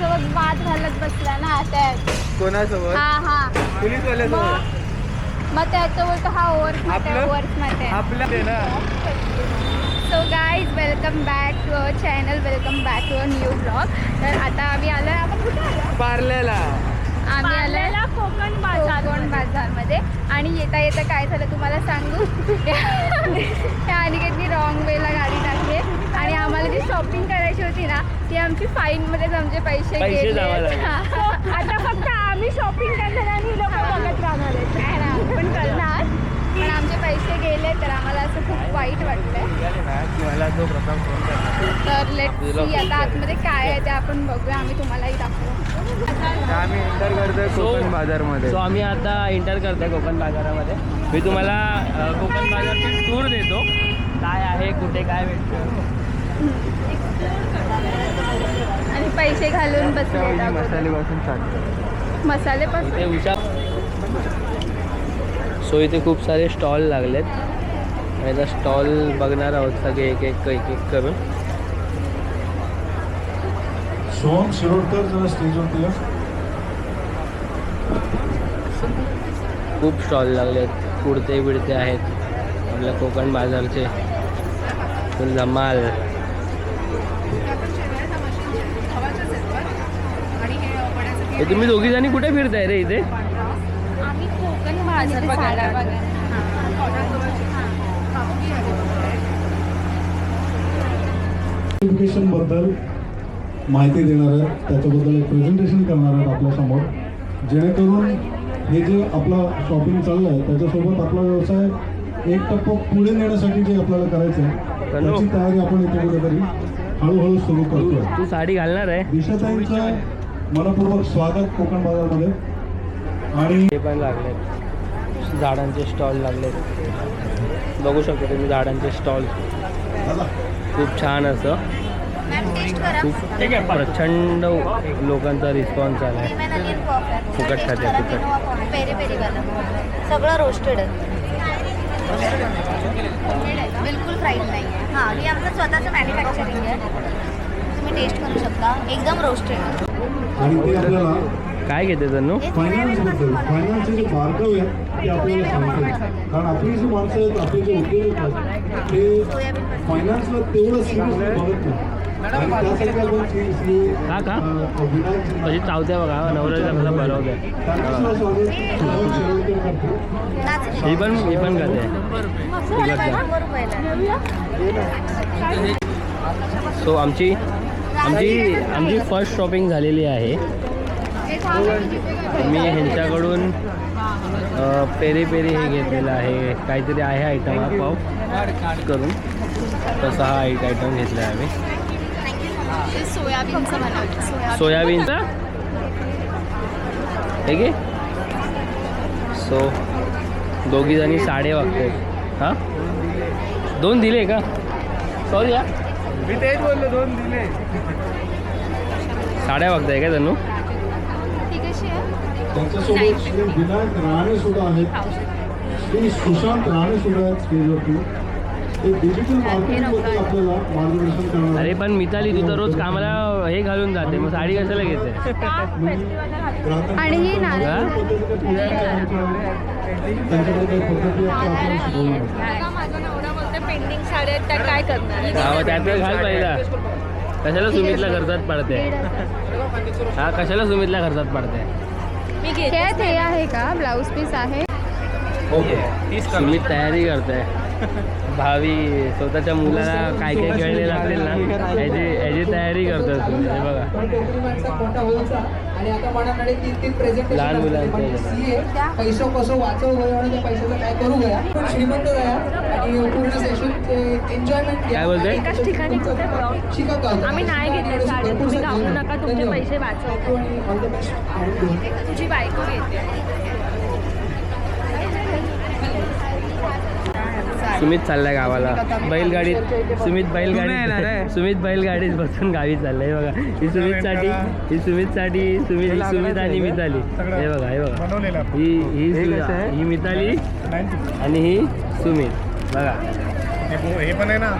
माझ्यासोबत वाद घालत बसला ना त्यात. कोणासोबत? हा पोलीसवाल्यासोबत. मग त्याचं बोलतो हा ओव्हर आहे आपलं ते ना. So guys welcome back to our channel, welcome back to our new blog. तर आता आम्ही आलो आहे, आपण कुठे आलो? पार्ल्याला. आम्ही आलो आहे कोकण बाजारमध्ये. आणि येता येता काय झालं तुम्हाला सांगू, त्या अनिकेतनी रॉंग वेला गाडी टाकली आणि आम्हाला जी शॉपिंग करायची होती ना ती आमची फाईनमध्येच आमचे पैसे गेले. आता फक्त आम्ही शॉपिंग करणार आणि लोक बघत राहणार आहेत. काय ना आपण करणार, पण आमचे पैसे गेले तर आम्हाला असं खूप वाईट वाटलंय. तर लेट्स सी आता आतमध्ये काय आहे ते आपण बघूया, आम्ही तुम्हालाही दाखवू. आम्ही एंटर करतोय कोकण बाजारमध्ये. सो आम्ही आता एंटर करतोय कोकण बाजारामध्ये. मी तुम्हाला कोकण बाजारची टूर देतो, काय आहे कुठे काय भेटतं. आणि पैसे घालून बसले मसालेपासून चालतं. मसाले पण इथे उषा. सो इथे खूप सारे स्टॉल लागलेत आणि आता स्टॉल बघणार आहोत सगळे एक एक करून. सोहम शिरोडकर जरा स्टेजवरती या. खूप स्टॉल लागलेत, कुर्ते बिडते आहेत आपल्या कोकण बाजारचे. फुल धमाल. हे तुम्ही दोघी जणी कुठे फिरताय रे इथे? आम्ही कोकण बाजार एज्युकेशन बद्दल माहिती देणार आहे, त्याच्याबद्दल एक प्रेझेंटेशन करणार आहेत आपल्यासमोर, जेणेकरून हे जे आपला शॉपिंग चाललं आहे त्याच्यासोबत आपला व्यवसाय एक टप्पा पुढे नेण्यासाठी जे आपल्याला करायचं आहे त्याची तयारी आपण इथे कुठेतरी हळूहळू सुरू करतोय. तू साडी घालणार आहे? दिशाताईंचं मनपूर्वक स्वागत कोकण बाजारमध्ये. आणि हे पण लागलेत, झाडांचे स्टॉल लागलेत, बघू शकता तुम्ही झाडांचे स्टॉल. खूप छान असं, खूप प्रचंड लोकांचा रिस्पॉन्स आला आहे. फुकट खाते, फुकट. पेरी पेरी सगळं रोस्टेड आहे, बिलकुल फ्राईड नाही आहे. हां, हे आमचं स्वतःचं मॅन्युफॅक्चरिंग आहे, तुम्ही टेस्ट करू शकता, एकदम रोस्टेड. आणि ते आपल्याला काय घेते तनु? फायनान्सबद्दल, फायनान्सचे जे बारकावे आहेत ते आपल्याला सांगतात. कारण आपली जी माणसं आहेत, आपले जे उद्योजक आहेत ते फायनान्सला तेवढं सिरियसली बघत नाही. आणि त्यासाठी आपण का म्हणजे चावत्या बघा, नवऱ्याला आपल्याला बरवत्या. ही पण करते. सो आमची फर्स्ट शॉपिंग झालेली आहे. मी ह्यांच्याकडून पेरी पेरी हे घेतलेलं आहे, काहीतरी आहे आयटम हा पाव करून, तसा हा एक आयटम घेतला आहे आम्ही. सोयाबीनचं बनवलं. सोयाबीनचा हे घे. सो दोघी जणी साडे वागतात. हां, 2 दिले का? सॉरी या, मी तेच बोललो, 2 दिले. साड्या बघताय का तनु? त्यांच्यासोबत श्री विनायक राणे सुद्धा आहेत, श्री सुशांत राणे सुद्धा आहेत स्टेजवरती. ते डिजिटल मार्केटिंगबद्दल आपल्याला मार्गदर्शन करणार. अरे पण मिताली, तू तर रोज कामाला हे घालून जाते, मग साडी कशाला घेते? आणि ही त्यांच्याकडे काही पद्धती माझा नवरा बोलते पेंडिंग साड्या आहेत त्या काय करणार. त्यात घाल पहिला. कशाला सुमितला खर्चात पडते? हा, कशाला सुमितला खर्चात पडते? हे आहे का ब्लाऊज पीस आहे. सुमित तयारी करते, भावी स्वतःच्या मुलाला काय काय खेळले लागतील ना याची तयारी करतात तुम्ही. हे बघा, लहान मुलांचं पैसो कसो वाचव त्या पैशाचं काय करू गया, श्रीमंत गया आणि पूर्ण सेशन एन्जॉयमेंट. काय बोलते? एकाच ठिकाणी आम्ही नाही घेतले साडी, तुम्ही घालू नका, तुमचे पैसे वाचव, तुझी बायको घेते. सुमित चाललाय गावाला बैलगाडीत. सुमित बैलगाडीत बसून गावी चाललाय. बघा, ही सुमितसाठी सुमित आणि मिताली. हे बघा, ही मिताली आणि ही सुमित. बघा, हे पण आहे ना.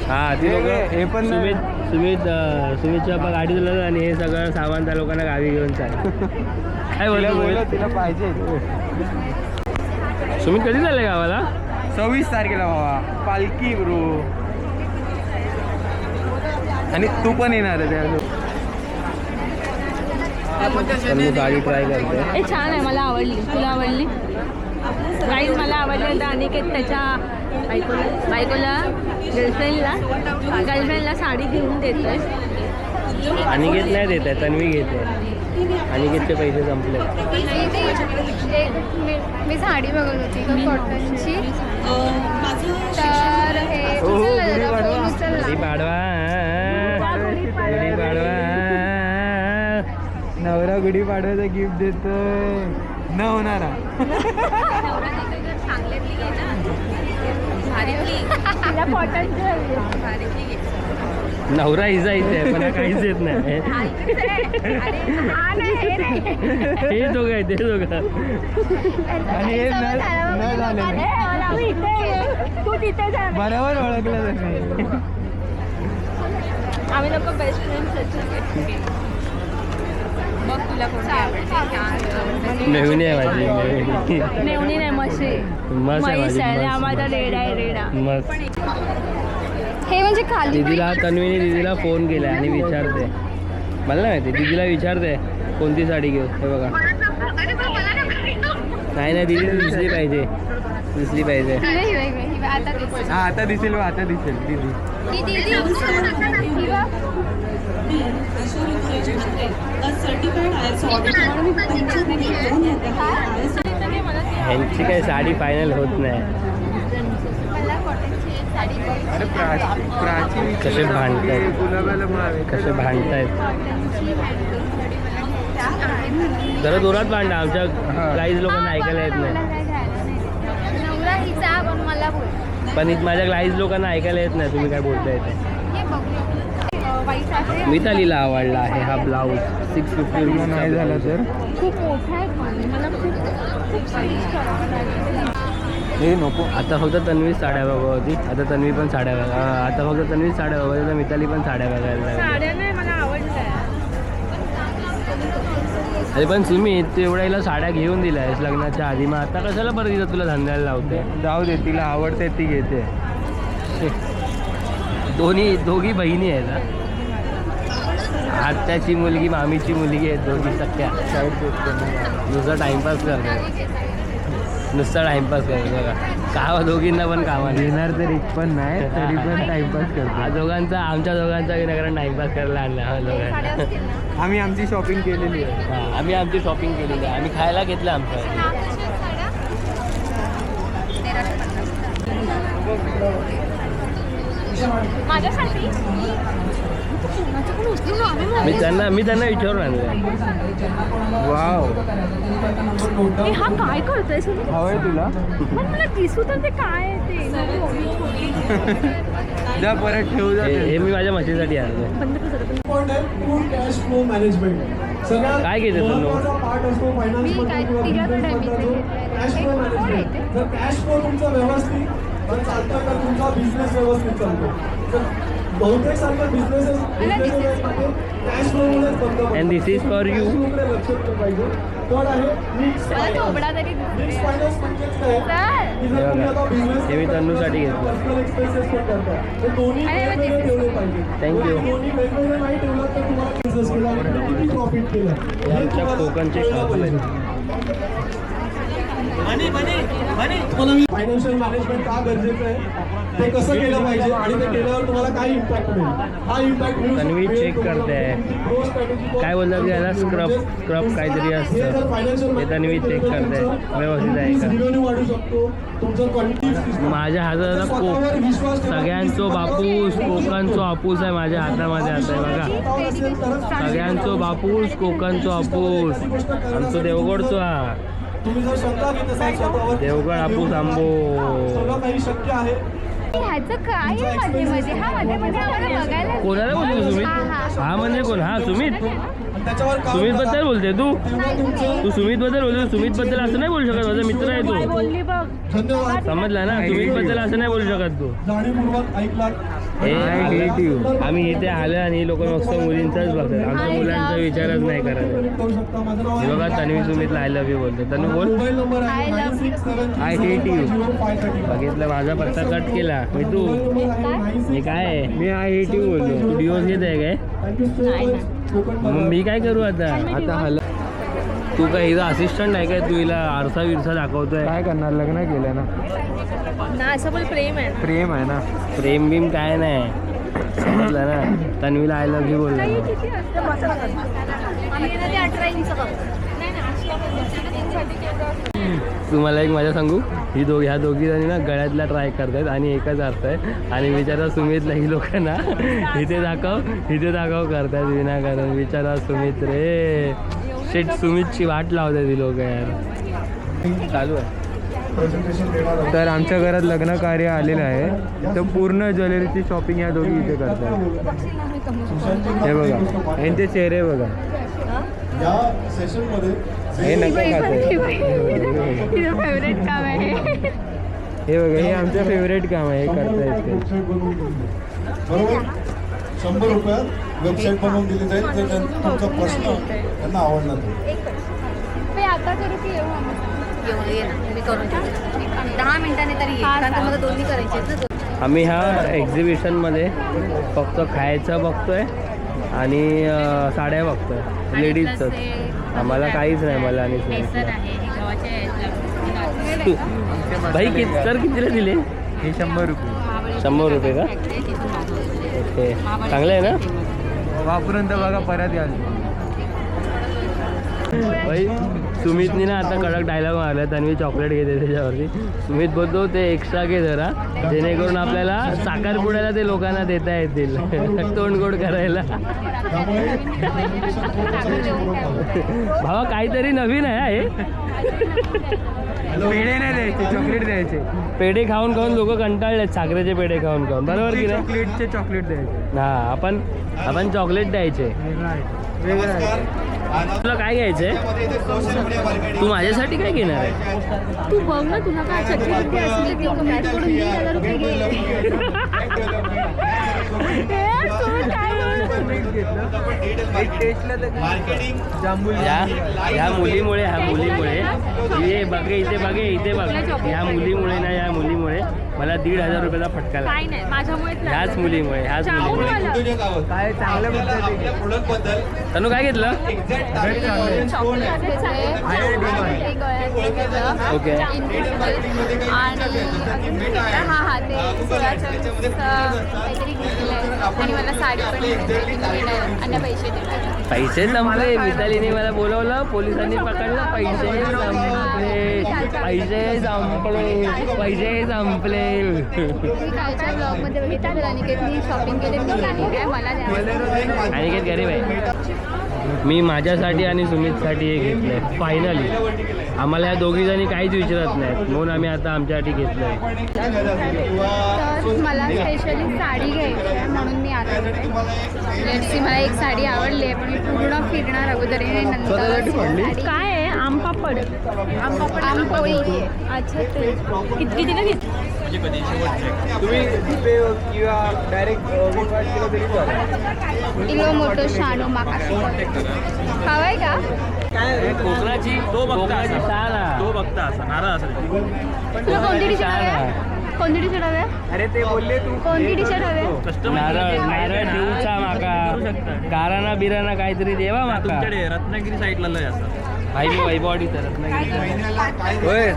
हा, ती लोक. हे पण सुमित सुमितच्या बाप्पा गाडी चालवतात आणि हे सगळं सामान त्या लोकांना गावी घेऊन चाल. काय तिला बोललो बोलतो तिला पाहिजे. सुमित कधी चाललंय गावाला? 26 तारखेला बाबा पालखी ब्रो. आणि तू पण येणार आहे त्या. तर मी गाडी ट्राय करते. हे छान आहे, मला आवडली. तुला आवडली? गाईज मला आवडली. तर अनिकेत त्याच्या बायकोला गर्लफ्रेंडला साडी घेऊन देतोय. अनिकेत नाही देत आहे, तन्वी घेते. अनिकेतचे पैसे संपले. मी साडी बघत होती कॉटनची. तर हे उचलला जरा, फोन उचलला. गुढी पाडवा. गुढी पाडवा. नवरा गुढी पाडव्याचं गिफ्ट देतोय. न होणारा. तिला कॉटनची नवरा हिजा इथे पण काहीच येत नाही. हे दोघं आहे, ते दोघं. आणि हे न झाले. तू तिथे जा. बरोबर ओळखलं जाते. आम्ही लोक बेस्ट फ्रेंड्स. बघ तुला मेहुणी आहे माझी. मेहुणी नेवणी नाही, म्हशी. मस्त आहे माझी. आहे मस्त. आम्हाला रेडा आहे, रेडा. मस्त. हे म्हणजे खाली दीदीला तन्वीने दीदीला फोन केला आणि विचारते. मला नाही माहिती, दीदीला विचारते कोणती साडी घेऊ. हे बघा. नाही दीदी दिसली पाहिजे. दिसली पाहिजे. आता दिसते. हा आता दिसेल बा, आता दिसेल दीदी. ही दीदी ही बघ. ह्यांची काही साडी फायनल होत नाही. अरे प्राची कसे भांडतायत. गुलाबाला मावे. कसे भांडतायत. जरा जोरात भांडा. आमच्या काहीच लोकांना ऐकायला येत नाही. नवरा हिचा पण मला बोल. पण माझ्या काहीच लोकांना ऐकायला येत नाही तुम्ही काय बोलताय ते. हे बघ. वाईट आहे. मितालीला आवडला आहे हा ब्लाऊज. 650 रुपये नाही झाला तर खूप मोठा आहे पण मला खूप साईज करावं लागेल. हे नको. आता फक्त तन्वीच साड्या बघत होती. आता तन्वी पण साड्या बघा. आता फक्त तन्वीच साड्या बघत होती. मिताली पण साड्या बघायला लागली. साड्या नाही मला आवडल्या. अरे पण सुमित तू एवढ्या हिला साड्या घेऊन दिल्या आहेस लग्नाच्या आधी, मग आता कशाला बरं तिथं तुला धंद्याला लावते. जाऊ दे, तिला आवडते ती घेते. दोघी बहिणी आहेत. आत्याची मुलगी मामीची मुलगी आहेत, दोघी सख्या. नुसता टाइमपास करते. नुसता टाइमपास करते बघा. का दोघींना पण कामा देणार तर एक पण नाही, तरी पण टाइमपास करतो. आमच्या दोघांचा विनाकारण टाइमपास करायला आणला हा दोघांना. आम्ही आमची शॉपिंग केलेली आहे. हा, आम्ही आमची शॉपिंग केलेली आहे. आम्ही खायला घेतलं आमच्या. माझ्यासाठी मी त्यांना विचारून आणलं. वाव. हा काय करतोय? हवंय तुला? पण मला दिसू तर ते काय आहे ते. जा परत ठेवू जा. हे मी माझ्या म्हशीसाठी आणलं. बंद कर जरा. इम्पॉर्टंट आहे फूड कॅश फ्लो मॅनेजमेंट. सगळ्यात काय घेते तू? महत्त्वाचा पार्ट असतो फायनान्स मी काय मध्ये किंवा तिघाकडे बिझनेस आहे, मधला जो कॅश फ्लो मॅनेजमेंट. जर कॅश फ्लो तुमचा व्यवस्थित चालतोय तर तुमचा बिझनेस व्यवस्थित चालतो. तर बहुतेक सारख्या बिझनेसेस कॅश फ्लो मुळेच बंद पडतात. And this is for you. Cash flow कडे लक्ष दिलं पाहिजे. तर आहे मिक्स मला थोबडा तरी मिक्स फायनान्स म्हणजे काय? चल. की जर तुम्ही आता business हे मी तन्नूसाठी घेतलं. personal expenses पण करताय, तर दोन्ही अरे, वेगवेगळे ठेवले पाहिजे. Thank you. जर दोन्ही वेगवेगळे नाही ठेवलं तर तुम्हाला बिझनेस केला आणि तुम्ही किती प्रॉफिट केलं हे आमच्या कोकणचे शॉप आहेत. फायनान्शियल मॅनेजमेंट का गरजेचं आहे, ते कसं केलं पाहिजे आणि ते केल्यावर तुम्हाला काय इम्पॅक्ट मिळेल, हा इम्पॅक्ट तन्वी चेक करते. काय बोलतात याला? स्क्रब काहीतरी असतं ते तन्वी चेक करते व्यवस्थित आहे का. रेव्हेन्यू वाढू शकतो तुमचं कंटिन्यूस. माझ्या हातात आता सगळ्यांचो बापूस कोकणचो हापूस आहे माझ्या हातामध्ये. आता आहे बघा, सगळ्यांचो बापूस कोकणचो हापूस. आमचो देवगडचो हा तुम्ही जर श्रद्धा घेत असाल स्वतःवर, देवगड हापूस आंबो. सगळं काही शक्य आहे. ह्याचं काय आहे मध्ये मध्ये? हा मध्ये मध्ये आम्हाला बघायला. कोणाला बोलतो सुमित? हा म्हणजे कोण? हा सुमित. आणि त्याच्यावर काम सुमित करा. बद्दल बोलते तू? तेव्हा तुमचं तू सुमित बद्दल बोलतो? सुमित बद्दल असं नाही बोलू शकत, माझा मित्र आहे तो. बोलली बघ. धन्यवाद. समजला ना? सुमित बद्दल असं नाही बोलू शकत तू. जाणीवपूर्वक ऐकलात हे आम्ही इथे आलो आणि लोक मस्त मुलींचाच बघतात, आमच्या मुलांचा विचारच नाही करत. हे बघा तन्वी सुमितला आय लव्ह यू बोलतो. तन्वी बोल आय हेट यू. बघितलं माझा पत्ता कट केला मी. तू मी काय मी आय हेट यू बोलतो. तू डिवोर्स घेत आहे काय? मग मी काय करू आता? आता तू काय हिचा असिस्टंट आहे काय? तू हिला आरसा विरसा दाखवतोय काय करणार? लग्न केलं ना. असं पण प्रेम आहे. प्रेम आहे ना. प्रेम बिम काय नाही, समजलं ना. तन्वीला आय लव्ह यू बोलला. तुम्हाला एक मजा सांगू, ह्या दोघी जणी ना गळ्यातला ट्राय करतायत आणि एकच अर्थ आहे. आणि विचारा सुमितला ही लोकांना इथे दाखव करतायत विनाकारण. विचारा सुमित रे, शेट सुमितची वाट लावतात ही लोक यार. चालू आहे. तर आमच्या घरात लग्न कार्य आलेलं आहे, तर पूर्ण ज्वेलरीची शॉपिंग या दोघी इथे करतात. हे बघा यांचे चेहरे बघा. या सेशनमध्ये हे नका खाते. फेवरेट काम आहे. हे बघा हे आमचं फेवरेट काम आहे, हे करतायत ते. बरोबर 100 रुपयात वेबसाईट बनवून दिली जाईल. जर तुमचा प्रश्न त्यांना आवडला तर आता करू की येऊ आम्ही? ये ना, मी करून ठेवते. 10 मिनिटांनी तरी ये, कारण मला दोन्ही करायचे आहेत ना. आम्ही ह्या एक्झिबिशनमध्ये फक्त खायचं बघतोय आणि साड्या बघतोय लेडीजचं. आम्हाला काहीच नाही. मला आणि भाई सर कितीला दिले? हे 100 रुपये. 100 रुपये का? ओके चांगलं आहे ना. वापरून तर बघा परत याल. भाई सुमितनी ना आता कडक डायलॉग मारला. तन्वी चॉकलेट घेते त्याच्यावरती. सुमित बोलतो ते एक्स्ट्रा घे जरा, जेणेकरून आपल्याला साखरपुड्याला ते लोकांना देता येतील तोंड गोड करायला. भावा काहीतरी नवीन आहे हे. पेढे नाही द्यायचे, चॉकलेट द्यायचे. पेढे खाऊन खाऊन लोक कंटाळलेत, साखरेचे पेढे खाऊन खाऊन. बरोबर की नाही? चॉकलेटचे चॉकलेट द्यायचे. हा आपण चॉकलेट द्यायचे. वेगळं आहे. तुला काय घ्यायचंय? तू माझ्यासाठी काय घेणार आहे? तू बघ ना, तुला काय छत्तीसगड असली की माझ्याकडून 20,000 रुपये घे. ह्या मुलीमुळे हे बघे इथे बघे इथे बघ. ह्या मुलीमुळे ना, या मुलीमुळे मला 1,500 रुपयाचा फटका लागला. काय नाही माझ्यामुळे. ह्याच मुलीमुळे काय चांगलं बोलतोय. तनु काय घेतलं? ओके. हा ते काहीतरी घेतलंय आणि मला साडी पण आणि पैसे दिले. पैसे संपले. मितालीने मला बोलवलं, पोलिसांनी पकडलं. पैसे संपले. मी कालच्या ब्लॉगमध्ये बघितलं अनिकेतनी शॉपिंग केली. काय मला द्या. अनिकेत गरीब आहे. मी माझ्यासाठी आणि सुमितसाठी हे घेतलंय फायनली. आम्हाला या दोघी जणी काहीच विचारत नाहीत म्हणून आम्ही आता आमच्यासाठी घेतलंय. तर मला स्पेशली साडी घ्यायची आहे म्हणून मी आता लेट्स सी. मला एक साडी आवडली आहे, पण मी पूर्ण फिरणार अगोदर नंतर. काय आहे? आमपापड. आमपोळी. अच्छा ते किती दिलं घेतलं? तुम्ही जिपे किंवा डायरेक्ट किलो तरी चालेल. किलो मोठो शाणू माकाशी हवाय का? कोकणाची शाळा तो बघता असा नारळ असेल. तुला कोणती टी शर्ट हवी? कोणती टी शर्ट हवी? अरे ते बोलले तू कोणती टी शर्ट हवी? नारळ देऊचा माका गाराना बिराना काहीतरी देवा माका. तुमच्याकडे रत्नागिरी साईडला लय असं वैभववाडी तर रत्नागिरी. होय.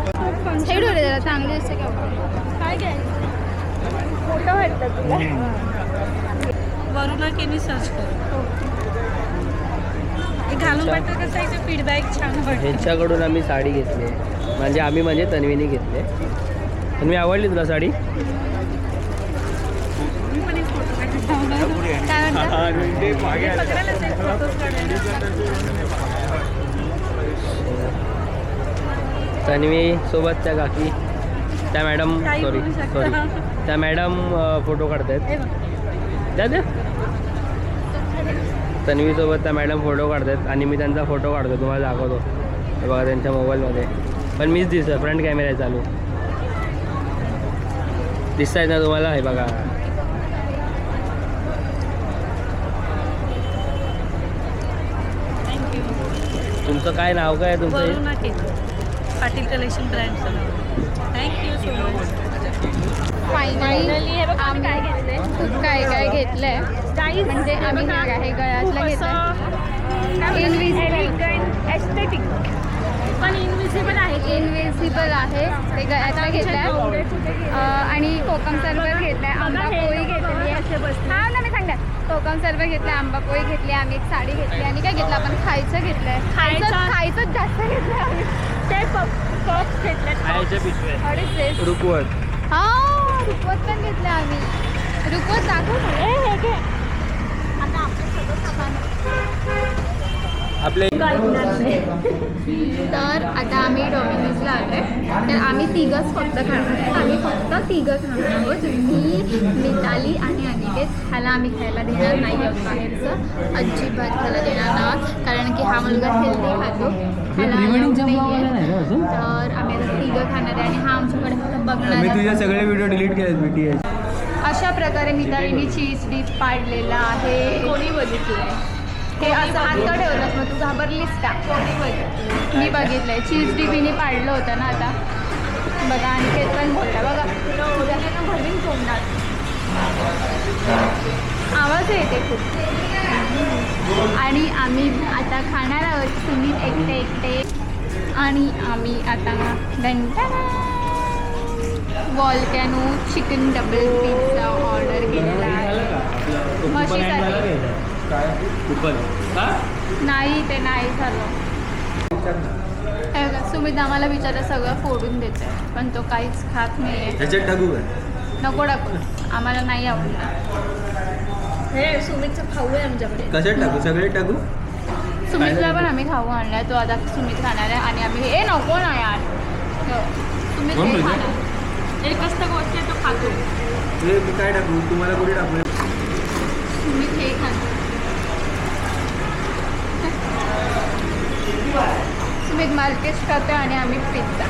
साईड वर जरा चांगली असते का? काय घ्यायचं? फोटो वाटतं तुला? वरुणा केनी सर्च कर. घालून वाटतं कसं आहे फीडबॅक छान वाटतं. ह्यांच्याकडून आम्ही साडी घेतली म्हणजे तन्वीने घेतले. तन्वी आवडली तुला साडी? मी पण एक फोटो काढतो. काय म्हणतात? पकडायला फोटोज काढायला. तन्वी सोबत त्या काकी त्या मॅडम काही सॉरी बोलू शकता. त्या मॅडम फोटो काढतायत. द्या तन्वीसोबत त्या मॅडम फोटो काढतात आणि मी त्यांचा फोटो काढतो, तुम्हाला दाखवतो. हे बघा त्यांच्या मोबाईलमध्ये. पण मीच दिसतो, फ्रंट कॅमेरा आहे चालू. दिसत आहेत ना तुम्हाला? हे बघा तुमचं काय नाव काय आहे तुमचं हे? वरुणा केक पाटील कलेक्शन ब्रँडचं नाव. Thank you so much. फायनली हे बघ आम्ही काय घेतलंय. खूप काय काय घेतलंय. म्हणजे आम्ही हे गळ्यातलं घेतलं इनविजिबल एस्थेटिक पण इनविजिबल आहे. इनविजिबल आहे ते गळ्यातलं घेतलंय आणि कोकम सरबत घेतलाय, आंबा पोळी घेतली हा ना मी सांगते. कोकम सरबत घेतलाय, आंबा पोळी घेतली, आम्ही एक साडी घेतली आणि काय घेतलं आपण खायचं घेतलंय. खायचं जास्त घेतलंय आम्ही. ते कप्स घेतले. खायच्या पिशव्या. What is this? रुकवत. हा रुकवत पण घेतलं आम्ही. रुकवत दाखव मला. आपले तर आता आम्ही डॉमिनोजला आलो आहे. तर आम्ही तिघंच फक्त खाणार आहे. आम्ही फक्त तिघं खाणार आहोत. मी, मिताली आणि अनिकेत. ह्याला आम्ही खायला देणार नाही आहोत बाहेरचं. अजिबात ह्याला देणार नाही कारण की हा मुलगा हेल्दी खातो. ह्याला allowed नाहीये. तर आम्ही आता तिघं खाणार आहे आणि हा आमच्याकडे फक्त बघणार मी आहे. तुझे सगळे व्हिडिओ डिलीट केलेत BTS. अशा प्रकारे मितालीने चीज डिश पाडलेला आहे. कोणी बघितलंय हे असं हात का ठेवलंस मग तू घाबरलीस का? मी बघितलंय चीज डिबीने पाडलं होतं ना. आता बघा आणि पण बोलला बघा भरीन तोंडात आवाज येते खूप. आणि आम्ही आता खाणार आहोत सुमित एकटे आणि आम्ही आता वॉल्कॅनो चिकन डबल पिझ्झा ऑर्डर केलेला आहे. म्हशीसाठी कुपन का नाही ते नाही झालं. हे बघा, सुमित आम्हाला विचारलं सगळं फोडून देते पण तो काहीच खात नाही आहे. त्याच्यात टाकू का? नको टाकू, आम्हाला नाही आवडलं. हे सुमितचं खाऊ आहे आमच्याकडे. कशात टाकू? सगळे टाकू? सुमितला पण आम्ही खाऊ आणलाय. तो आता सुमित खाणार आहे आणि आम्ही हे नको ना यार. सुमित हे खाणार. एकच तर गोष्ट आहे तो खातो. मी काय टाकू? तुम्हाला कुठे टाकू? सुमित हे खाणार. सुमित मार्केट खातो आणि आम्ही पिझ्झा.